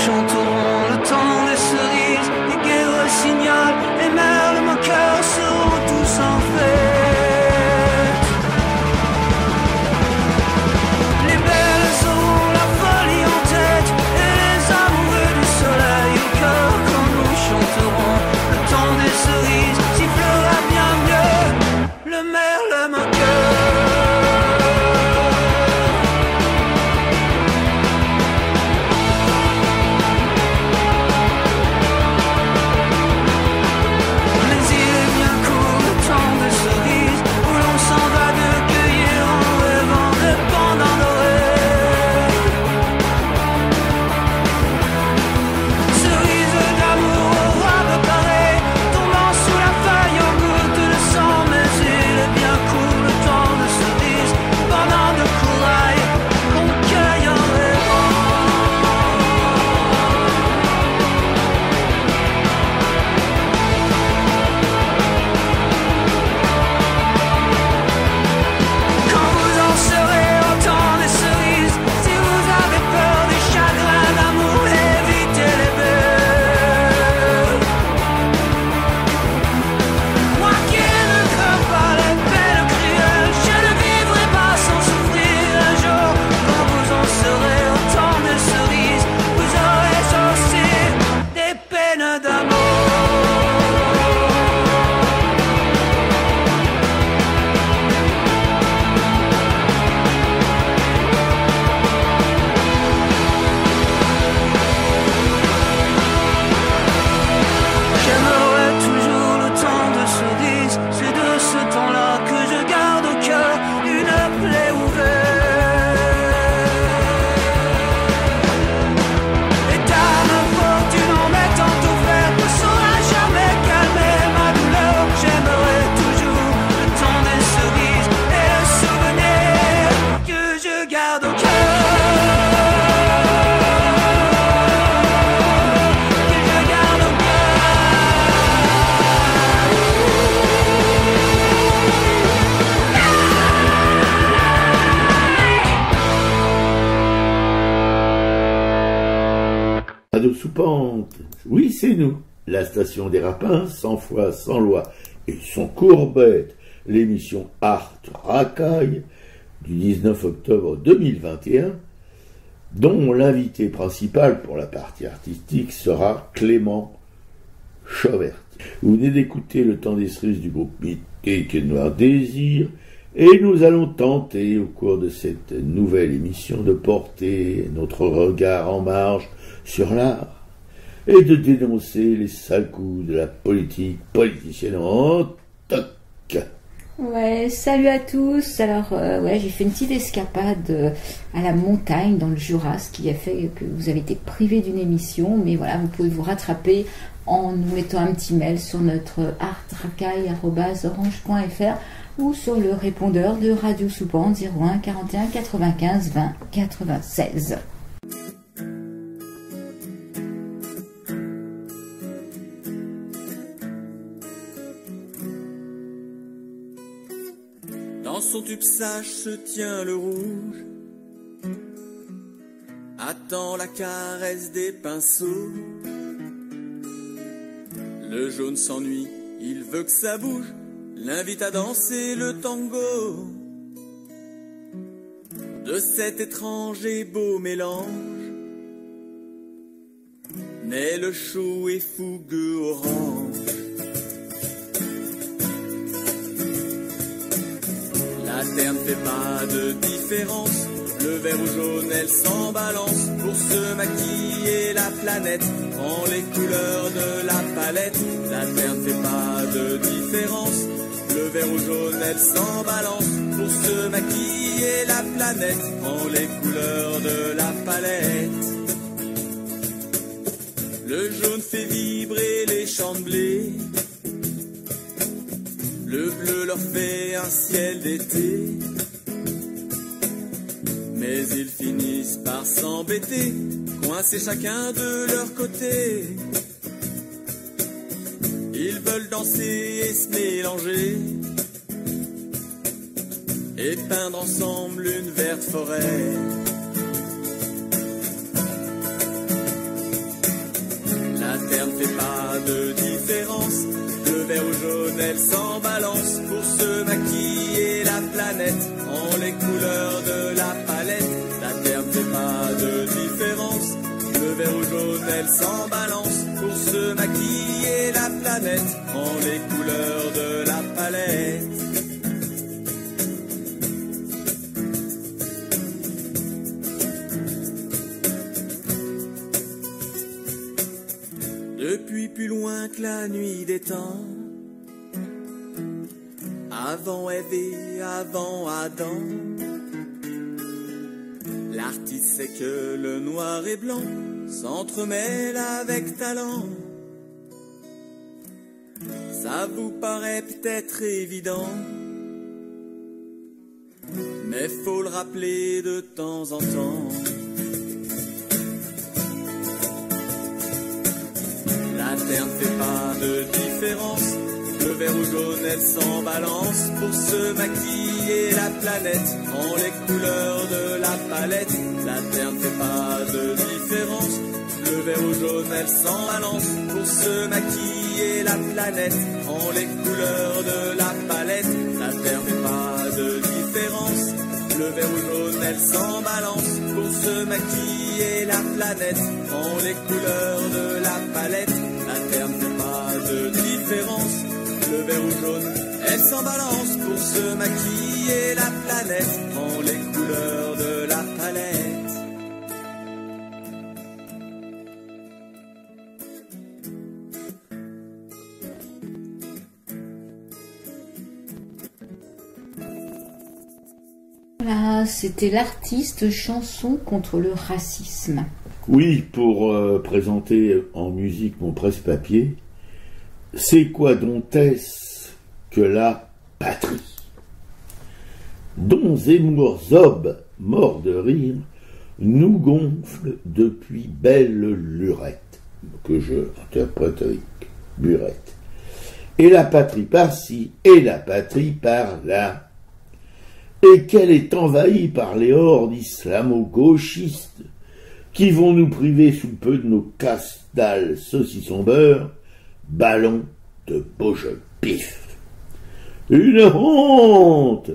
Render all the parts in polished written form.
chanterons le temps des cerises, les gueux rossignols, les merles moqueurs seront tous en fête. Les belles auront la folie en tête, et les amoureux du soleil au cœur quand nous chanterons le temps des cerises, sifflera bien mieux le merle moqueur. Oui, c'est nous, la station des Rapins, 100 fois sans loi et sans courbette, l'émission Art Racaille du 19 octobre 2021, dont l'invité principal pour la partie artistique sera Clément Chauverti. Vous venez d'écouter le temps des cerises du groupe mythique Noir Désir, et nous allons tenter au cours de cette nouvelle émission de porter notre regard en marge sur l'art et de dénoncer les sales coups de la politique politicienne en toc. Ouais, salut à tous. Alors, j'ai fait une petite escapade à la montagne dans le Jura, ce qui a fait que vous avez été privés d'une émission. Mais voilà, vous pouvez vous rattraper en nous mettant un petit mail sur notre artracaille@orange.fr ou sur le répondeur de Radio Soupente 01 41 95 20 96. Dans son tube sage se tient le rouge, attend la caresse des pinceaux. Le jaune s'ennuie, il veut que ça bouge, l'invite à danser le tango. De cet étrange et beau mélange naît le chaud et fougueux orange. La terre ne fait pas de différence, le vert ou jaune elle s'en balance. Pour se maquiller la planète prend les couleurs de la palette. La terre ne fait pas de différence, le vert ou jaune elle s'en balance. Pour se maquiller la planète prend les couleurs de la palette. Le jaune fait vibrer les champs de blé, le bleu leur fait un ciel d'été. Mais ils finissent par s'embêter, coincés chacun de leur côté. Ils veulent danser et se mélanger et peindre ensemble une verte forêt. fait pas de différence. Le vert ou jaune, elle s'en balance pour se maquiller la planète en les couleurs de la palette. La terre ne fait pas de différence. Le vert ou jaune, elle s'en balance pour se maquiller la planète en les couleurs de la palette. Depuis plus loin que la nuit des temps, avant Ève et avant Adam, l'artiste sait que le noir et blanc s'entremêlent avec talent. Ça vous paraît peut-être évident, mais faut le rappeler de temps en temps. La terre ne fait pas de différence. Le vert ou jaune, elle s'en balance pour se maquiller la planète en les couleurs de la palette. La terre ne fait pas de différence. Le vert ou jaune, elle s'en balance pour se maquiller la planète en les couleurs de la palette. La terre ne fait pas de différence. Le vert ou jaune, elle s'en balance pour se maquiller la planète en les couleurs de la palette. La terre ne fait pas de différence. Le vert ou jaune, elle s'en balance pour se maquiller la planète en les couleurs de la palette. Voilà, c'était l'artiste chanson contre le racisme. Oui, pour présenter en musique mon presse-papier, c'est quoi donc est-ce que la patrie, dont Zemmour Zob, mort de rire, nous gonfle depuis belle lurette, que je interprète avec burette, et la patrie par-ci, et la patrie par-là, et qu'elle est envahie par les hordes islamo-gauchistes, qui vont nous priver sous peu de nos casse-dalles saucisson beurre, ballons de Beaujolais pif. Une honte!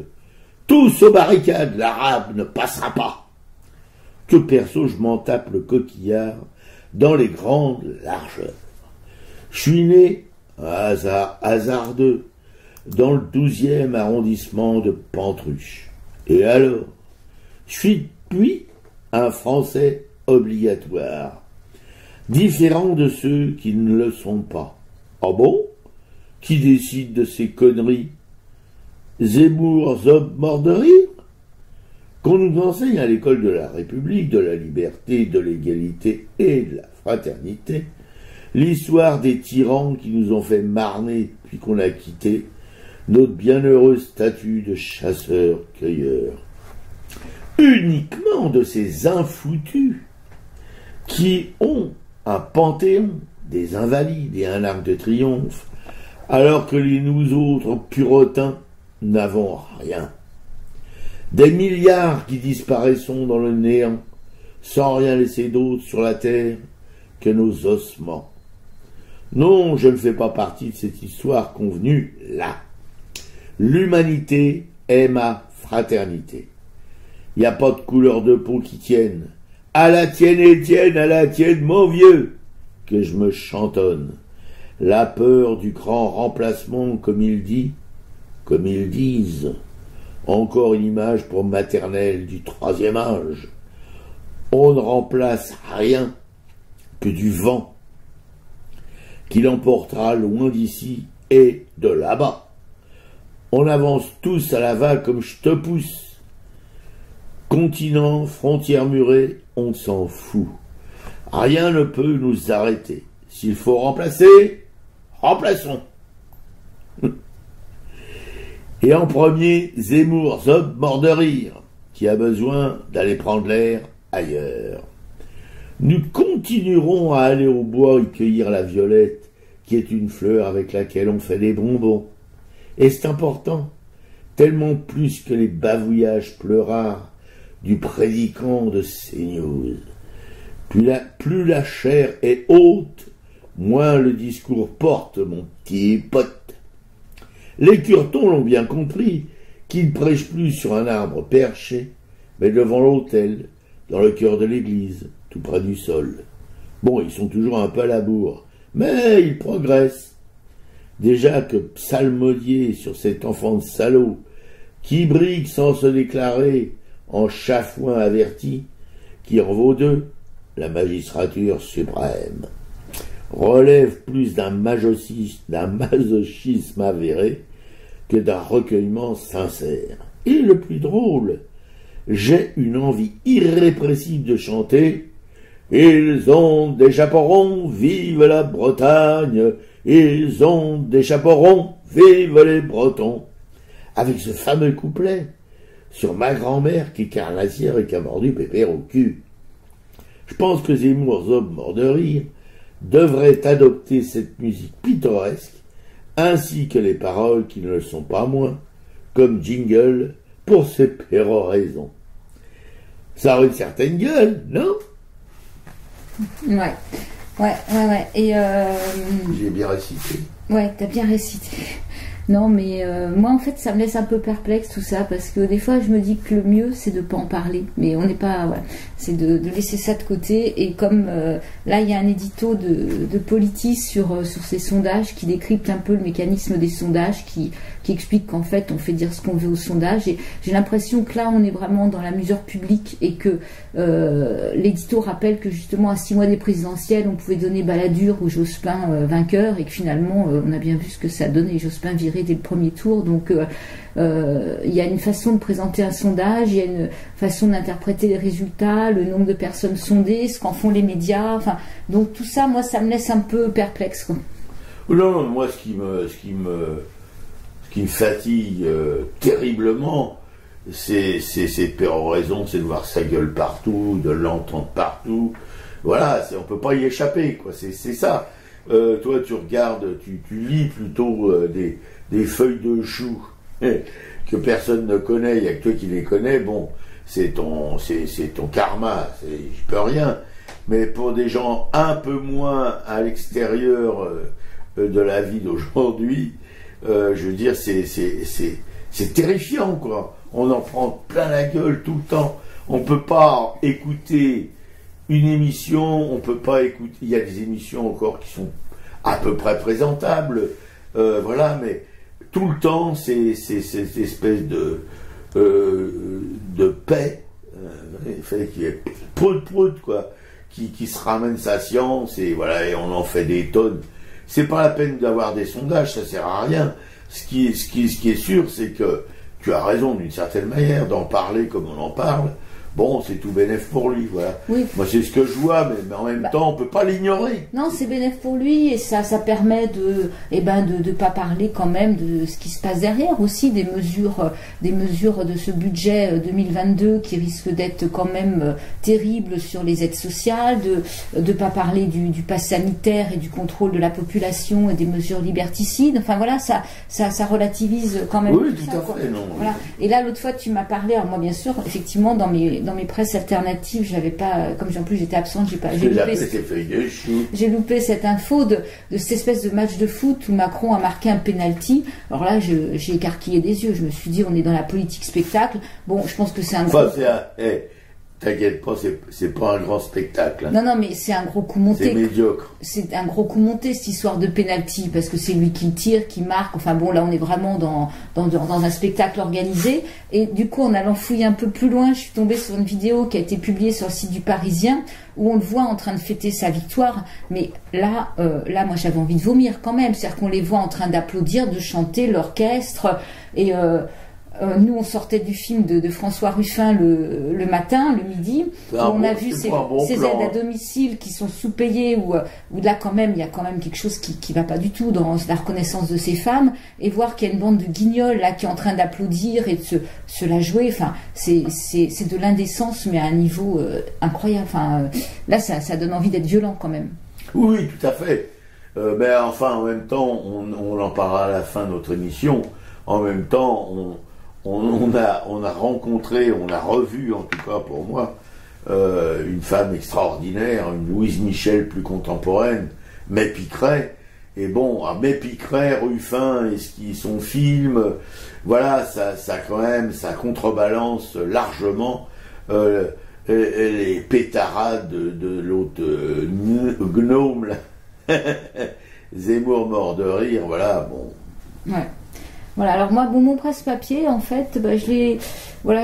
Tous aux barricades, l'arabe ne passera pas. Que perso je m'en tape le coquillard dans les grandes largeurs. Je suis né, un hasard hasardeux, dans le 12e arrondissement de Pantruche. Et alors, je suis depuis un Français obligatoire, différent de ceux qui ne le sont pas. Ah bon? Qui décide de ces conneries? Zemmour, Zob, mort de rire? Qu'on nous enseigne à l'école de la République, de la liberté, de l'égalité et de la fraternité, l'histoire des tyrans qui nous ont fait marner puis qu'on a quitté notre bienheureux statut de chasseurs-cueilleurs. Uniquement de ces infoutus qui ont un panthéon, des invalides et un arc de triomphe, alors que nous autres purotins n'avons rien. Des milliards qui disparaissons dans le néant, sans rien laisser d'autre sur la terre que nos ossements. Non, je ne fais pas partie de cette histoire convenue là. L'humanité est ma fraternité. Il n'y a pas de couleur de peau qui tienne. À la tienne, Étienne, à la tienne, mon vieux, que je me chantonne. La peur du grand remplacement, comme il dit, comme ils disent. Encore une image pour maternelle du troisième âge. On ne remplace rien que du vent, qui l'emportera loin d'ici et de là-bas. On avance tous à la vague comme je te pousse. Continent, frontières murées, on s'en fout. Rien ne peut nous arrêter. S'il faut remplacer, remplaçons. Et en premier, Zemmour, Zob, mort de rire, qui a besoin d'aller prendre l'air ailleurs. Nous continuerons à aller au bois y cueillir la violette, qui est une fleur avec laquelle on fait des bonbons. Et c'est important, tellement plus que les bavouillages pleurards du prédicant de CNews. Plus la chair est haute, moins le discours porte, mon petit pote. Les curetons l'ont bien compris, qu'ils prêchent plus sur un arbre perché, mais devant l'autel, dans le cœur de l'église, tout près du sol. Bon, ils sont toujours un peu à la bourre, mais ils progressent. Déjà que psalmodier sur cet enfant de salaud, qui brigue sans se déclarer, en chafouin averti, qui en vaut deux, la magistrature suprême, relève plus d'un masochisme avéré que d'un recueillement sincère. Et le plus drôle, j'ai une envie irrépressible de chanter « Ils ont des chaperons, vive la Bretagne, ils ont des chaperons, vive les Bretons !» avec ce fameux couplet sur ma grand-mère qui est carnassière et qui a mordu Pépère au cul. Je pense que Zemmour, Zob, mort de rire, devrait adopter cette musique pittoresque, ainsi que les paroles qui ne le sont pas moins, comme jingle pour ses péroraisons. Ça a une certaine gueule, non? Ouais. Et J'ai bien récité. ouais, t'as bien récité. Non, mais moi, en fait, ça me laisse un peu perplexe tout ça, parce que des fois, je me dis que le mieux, c'est de pas en parler. Mais on n'est pas... Ouais, c'est de laisser ça de côté. Et comme là, il y a un édito de Politis sur ces sondages qui décrypte un peu le mécanisme des sondages, qui explique qu'en fait, on fait dire ce qu'on veut aux sondages. Et j'ai l'impression que là, on est vraiment dans la mesure publique et que l'édito rappelle que justement, à 6 mois des présidentielles, on pouvait donner Balladur ou Jospin vainqueur et que finalement, on a bien vu ce que ça donne et Jospin viré dès le premier tour. Donc, il y a une façon de présenter un sondage, il y a une façon d'interpréter les résultats, le nombre de personnes sondées, ce qu'en font les médias. Enfin, donc tout ça, moi, ça me laisse un peu perplexe, quoi. Non, moi, ce qui me fatigue terriblement, c'est ces péroraisons, c'est de voir sa gueule partout, de l'entendre partout. Voilà, on peut pas y échapper, quoi. C'est ça. Toi, tu regardes, tu lis plutôt des feuilles de chou que personne ne connaît, il n'y a que toi qui les connais. Bon, c'est ton karma, j'y peux rien. Mais pour des gens un peu moins à l'extérieur de la vie d'aujourd'hui, je veux dire, c'est terrifiant, quoi. On en prend plein la gueule tout le temps. On peut pas écouter une émission, on peut pas écouter. Il y a des émissions encore qui sont à peu près présentables, voilà, mais tout le temps, c'est cette espèce de paix, qui est prout, quoi, qui se ramène sa science, et voilà, et on en fait des tonnes. C'est pas la peine d'avoir des sondages, ça sert à rien. Ce qui est sûr, c'est que tu as raison d'une certaine manière d'en parler comme on en parle. Bon, c'est tout bénef pour lui, voilà. Oui. Moi, c'est ce que je vois, mais en même temps, on peut pas l'ignorer. Non, c'est bénef pour lui et ça permet de pas parler quand même de ce qui se passe derrière aussi, des mesures de ce budget 2022 qui risquent d'être quand même terribles sur les aides sociales, de pas parler du pass sanitaire et du contrôle de la population et des mesures liberticides. Enfin voilà, ça relativise quand même. Oui, tout tout ça, à quoi. fait, non. Voilà. Et là, l'autre fois, tu m'as parlé, alors moi, bien sûr, effectivement, dans mes presses alternatives, j'avais pas, comme en plus j'étais absente, j'ai loupé cette info de cette espèce de match de foot où Macron a marqué un penalty. Alors là, j'ai écarquillé des yeux. Je me suis dit, on est dans la politique spectacle. Bon, je pense que c'est un gros... T'inquiète pas, c'est pas un grand spectacle. Hein. Non, mais c'est un gros coup monté. C'est médiocre. C'est un gros coup monté, cette histoire de penalty, parce que c'est lui qui le tire, qui marque. Enfin bon, là, on est vraiment dans un spectacle organisé. Et du coup, en allant fouiller un peu plus loin, je suis tombée sur une vidéo qui a été publiée sur le site du Parisien, où on le voit en train de fêter sa victoire. Mais là, moi, j'avais envie de vomir quand même. C'est-à-dire qu'on les voit en train d'applaudir, de chanter, l'orchestre. Et... nous, on sortait du film de François Ruffin le matin, le midi, où on a vu ces aides à domicile qui sont sous-payées, où là, quand même, il y a quand même quelque chose qui va pas du tout dans la reconnaissance de ces femmes, et voir qu'il y a une bande de guignols là qui est en train d'applaudir et de se la jouer. Enfin, c'est de l'indécence, mais à un niveau incroyable. Enfin, là, ça donne envie d'être violent quand même. Oui, tout à fait. Mais enfin, en même temps, on en parlera à la fin de notre émission. En même temps, on a rencontré, on a revu, en tout cas pour moi, une femme extraordinaire, une Louise Michel plus contemporaine, Mépicret. Et bon, à Mépicret, Ruffin et son film, voilà, ça quand même, ça contrebalance largement les pétarades de l'autre gnome, là. Zemmour mort de rire, voilà, bon. Ouais. Voilà, alors moi, bon, mon presse-papier, en fait,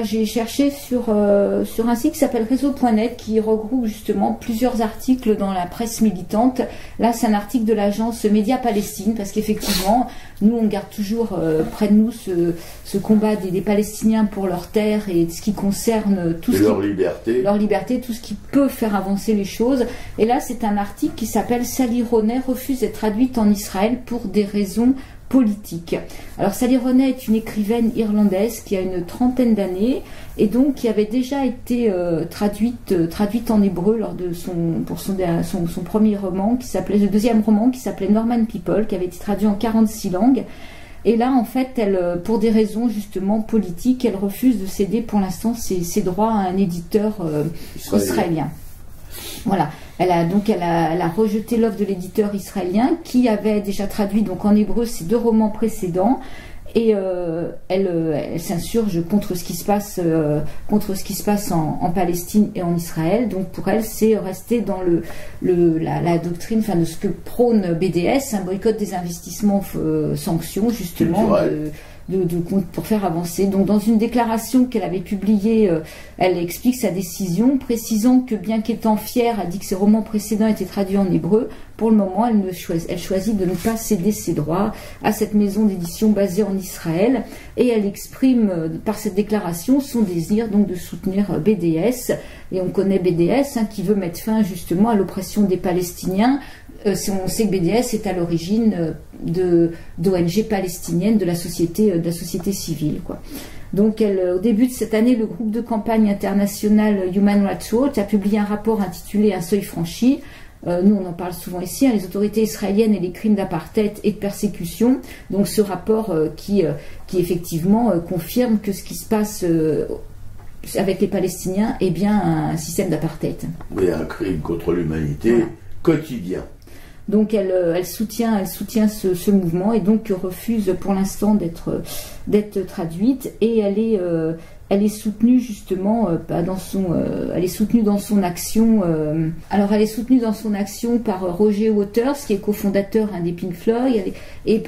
j'ai cherché sur un site qui s'appelle réseau.net qui regroupe justement plusieurs articles dans la presse militante. Là, c'est un article de l'agence Média Palestine, parce qu'effectivement, nous, on garde toujours près de nous ce combat des Palestiniens pour leurs terres et ce qui concerne leur liberté, tout ce qui peut faire avancer les choses. Et là, c'est un article qui s'appelle « Sally Rooney refuse d'être traduite en Israël pour des raisons politique. » Alors Sally Rooney est une écrivaine irlandaise qui a une trentaine d'années et donc qui avait déjà été traduite en hébreu lors de son premier roman le deuxième roman qui s'appelait Norman People, qui avait été traduit en 46 langues. Et là, en fait, elle, pour des raisons justement politiques, elle refuse de céder pour l'instant ses droits à un éditeur israélien. Voilà. Elle a rejeté l'offre de l'éditeur israélien qui avait déjà traduit donc en hébreu ses deux romans précédents et elle s'insurge contre ce qui se passe en Palestine et en Israël. Donc pour elle, c'est rester dans la doctrine, enfin de ce que prône BDS, un boycott des investissements, sanctions justement. Pour faire avancer. Donc dans une déclaration qu'elle avait publiée, elle explique sa décision, précisant que bien qu'étant fière, elle dit que ses romans précédents étaient traduits en hébreu, pour le moment elle choisit de ne pas céder ses droits à cette maison d'édition basée en Israël, et elle exprime par cette déclaration son désir donc de soutenir BDS, et on connaît BDS qui veut mettre fin justement à l'oppression des Palestiniens. On sait que BDS est à l'origine d'ONG palestiniennes de la société civile, quoi. Donc au début de cette année, le groupe de campagne international Human Rights Watch a publié un rapport intitulé Un seuil franchi. Nous on en parle souvent ici, les autorités israéliennes et les crimes d'apartheid et de persécution. Donc ce rapport qui effectivement confirme que ce qui se passe avec les Palestiniens est bien un système d'apartheid. Oui, un crime contre l'humanité quotidien. Donc elle soutient ce mouvement et donc refuse pour l'instant d'être traduite, et elle est soutenue justement elle est soutenue dans son action. Alors elle est soutenue dans son action par Roger Waters, qui est cofondateur des Pink Floyd, et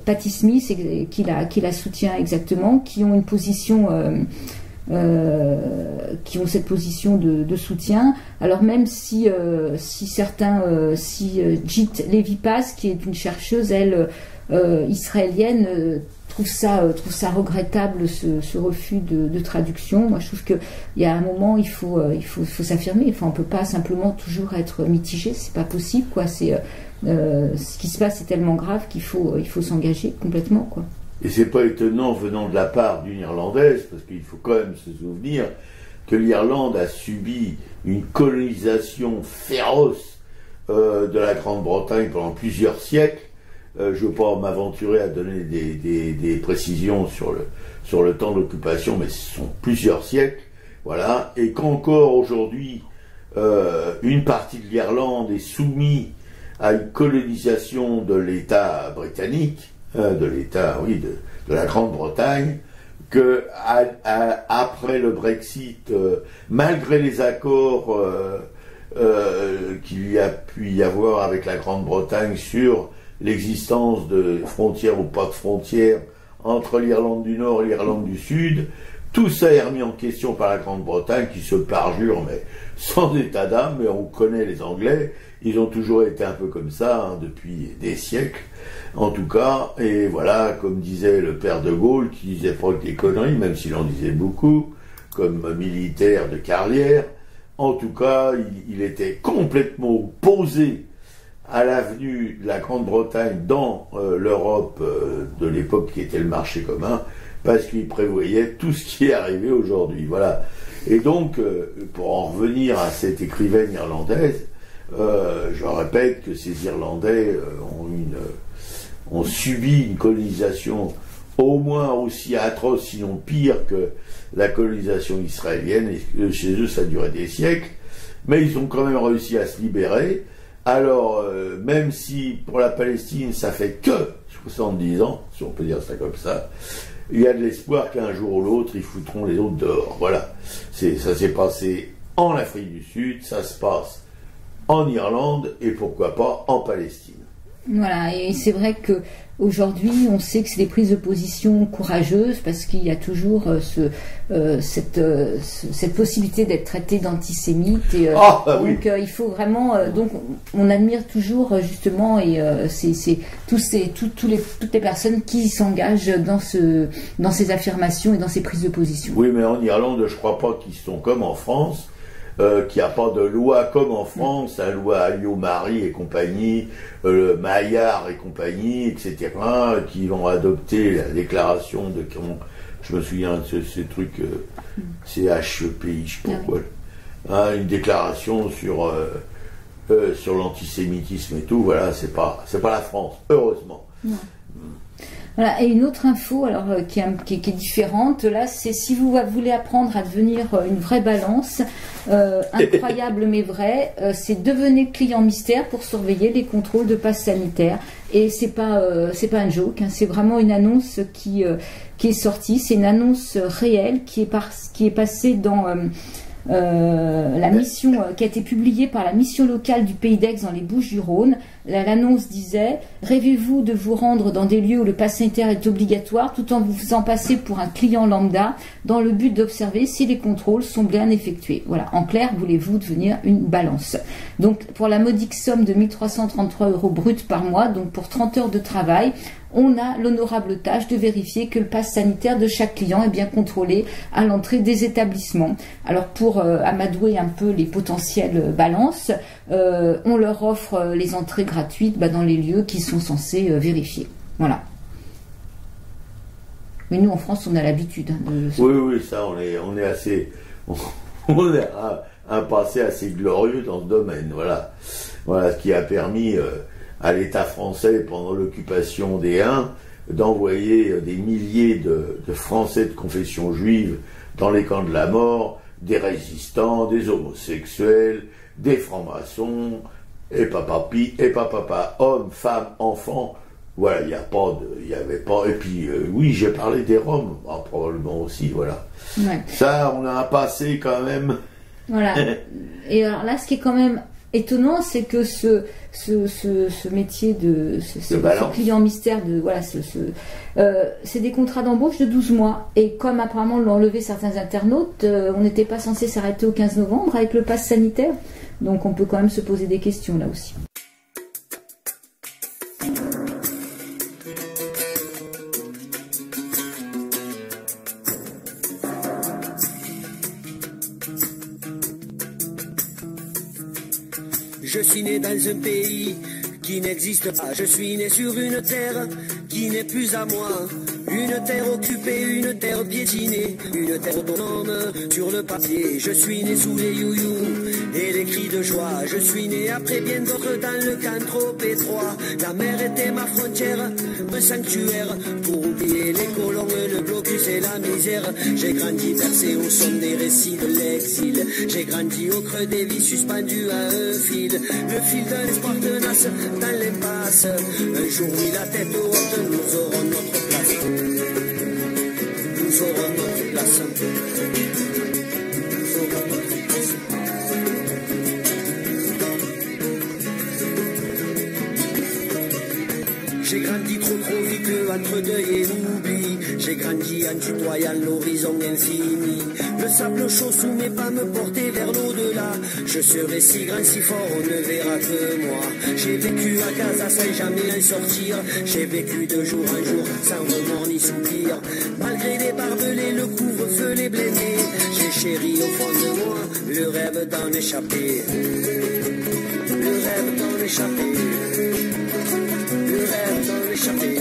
Patti Smith qui la soutient exactement, qui ont une position qui ont cette position de soutien. Alors même si Jit Levi-Paz, qui est une chercheuse, elle, israélienne, trouve ça regrettable, ce refus de traduction. Moi je trouve qu'il y a un moment il faut s'affirmer. Enfin, on peut pas simplement toujours être mitigé, c'est pas possible, quoi. Ce qui se passe est tellement grave qu'il faut s'engager complètement, quoi. Et c'est pas étonnant venant de la part d'une Irlandaise, parce qu'il faut quand même se souvenir que l'Irlande a subi une colonisation féroce de la Grande-Bretagne pendant plusieurs siècles. Je ne veux pas m'aventurer à donner des précisions sur le temps d'occupation, mais ce sont plusieurs siècles, voilà. Et qu'encore aujourd'hui, une partie de l'Irlande est soumise à une colonisation de l'État britannique, de la Grande-Bretagne, que après le Brexit, malgré les accords qu'il y a pu y avoir avec la Grande-Bretagne sur l'existence de frontières ou pas de frontières entre l'Irlande du Nord et l'Irlande du Sud, tout ça est remis en question par la Grande-Bretagne, qui se parjure, mais sans état d'âme. Mais on connaît les Anglais, ils ont toujours été un peu comme ça, depuis des siècles, en tout cas. Et voilà, comme disait le père de Gaulle, qui disait pas que des conneries, même s'il en disait beaucoup, comme militaire de carrière. En tout cas, il était complètement opposé à l'avenue de la Grande-Bretagne dans l'Europe de l'époque, qui était le marché commun, parce qu'il prévoyait tout ce qui est arrivé aujourd'hui. Voilà. Et donc, pour en revenir à cette écrivaine irlandaise, je répète que ces Irlandais ont subi une colonisation au moins aussi atroce, sinon pire que la colonisation israélienne, et chez eux ça a duré des siècles, mais ils ont quand même réussi à se libérer. Alors, même si pour la Palestine, ça fait que 70 ans, si on peut dire ça comme ça, il y a de l'espoir qu'un jour ou l'autre, ils foutront les autres dehors. Voilà. Ça s'est passé en Afrique du Sud, ça se passe en Irlande et pourquoi pas en Palestine. Voilà, et c'est vrai que aujourd'hui, on sait que c'est des prises de position courageuses parce qu'il y a toujours cette possibilité d'être traité d'antisémite. Et, donc, il faut vraiment. Donc, on admire toujours justement et toutes les personnes qui s'engagent dans ces affirmations et dans ces prises de position. Oui, mais en Irlande, je crois pas qu'ils sont comme en France. Qu'il n'y a pas de loi comme en France, la loi Alliot-Marie et compagnie, Maillard et compagnie, etc., qui vont adopter la déclaration de, je me souviens de ce truc, c'est HEPI, je sais pas quoi, hein, une déclaration sur l'antisémitisme et tout, voilà, c'est pas la France, heureusement. Non. Voilà, et une autre info alors qui est différente, là, c'est si vous voulez apprendre à devenir une vraie balance, incroyable mais vrai, c'est devenez client mystère pour surveiller les contrôles de passe sanitaire. Et c'est pas un joke, hein, c'est vraiment une annonce qui est sortie, c'est une annonce réelle qui est passée dans la mission qui a été publiée par la mission locale du Pays d'Aix dans les Bouches-du-Rhône. L'annonce disait « Rêvez-vous de vous rendre dans des lieux où le pass sanitaire est obligatoire tout en vous faisant passer pour un client lambda dans le but d'observer si les contrôles sont bien effectués. » Voilà, en clair, voulez-vous devenir une balance. Donc, pour la modique somme de 1 333 € brut par mois, donc pour 30 heures de travail, on a l'honorable tâche de vérifier que le pass sanitaire de chaque client est bien contrôlé à l'entrée des établissements. Alors pour amadouer un peu les potentielles balances, on leur offre les entrées gratuites dans les lieux qui sont censés vérifier. Voilà. Mais nous en France on a l'habitude. Oui, ça on est assez... On a un passé assez glorieux dans ce domaine. Voilà ce qui a permis... à l'État français pendant l'occupation des Huns d'envoyer des milliers de Français de confession juive dans les camps de la mort, des résistants, des homosexuels, des francs-maçons, et papa, hommes, femmes, enfants. Voilà, il y avait pas. Et puis oui, j'ai parlé des Roms, probablement aussi. Voilà. Ouais. Ça, on a un passé quand même. Voilà. Et alors là, ce qui est quand même étonnant, c'est que ce métier de ce client mystère c'est des contrats d'embauche de 12 mois et comme apparemment l'ont enlevé certains internautes, on n'était pas censé s'arrêter au 15 novembre avec le pass sanitaire, donc on peut quand même se poser des questions là aussi. Je suis né dans un pays qui n'existe pas. Je suis né sur une terre qui n'est plus à moi. Une terre occupée, une terre piétinée, une terre autonome sur le papier. Je suis né sous les you-you et les cris de joie. Je suis né après bien d'autres dans le camp trop étroit. La mer était ma frontière, un sanctuaire pour oublier les colons, le blocus et la misère. J'ai grandi versé au son des récits de l'exil. J'ai grandi au creux des vies suspendues à un fil. Le fil d'un espoir tenace dans l'impasse. Un jour mis la tête haute, nous aurons notre place. Nous aurons notre place. Nous aurons notre place. J'ai grandi trop vite entre deuil et oubli. J'ai grandi en tutoyant l'horizon infini. Le sable chaud sous mes pas me portait vers l'au-delà. Je serai si grand, si fort, on ne verra que moi. J'ai vécu à Gaza sans jamais en sortir. J'ai vécu de jour en jour sans remords ni soupir. Malgré les barbelés, le couvre-feu, les blindés, j'ai chéri au fond de moi le rêve d'en échapper. Le rêve d'en échapper. Le rêve d'en échapper.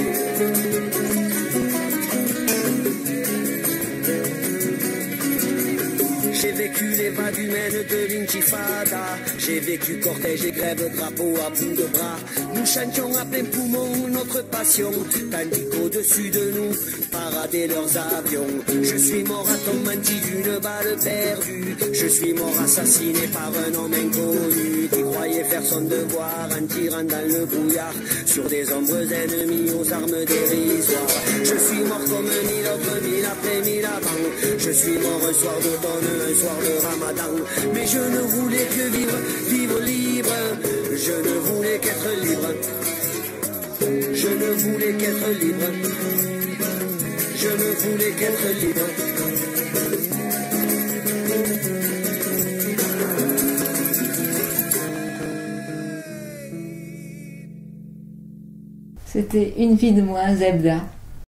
J'ai vécu les vagues humaines de l'intifada. J'ai vécu cortège et grève, drapeau à bout de bras. Nous chantions à plein poumon notre passion, tandis qu'au-dessus de nous paradaient leurs avions. Je suis mort à ton menti d'une balle perdue. Je suis mort assassiné par un homme inconnu qui croyait faire son devoir en tirant dans le brouillard sur des ombres ennemies aux armes dérisoires. Je suis mort comme mille autres, mille après, mille avant. Je suis mort un soir d'automne, un soir de ramadan. Mais je ne voulais que vivre, vivre libre. Je ne voulais qu'être libre. Je ne voulais qu'être libre. Je ne voulais qu'être libre. C'était Une vie de moi, Zebda.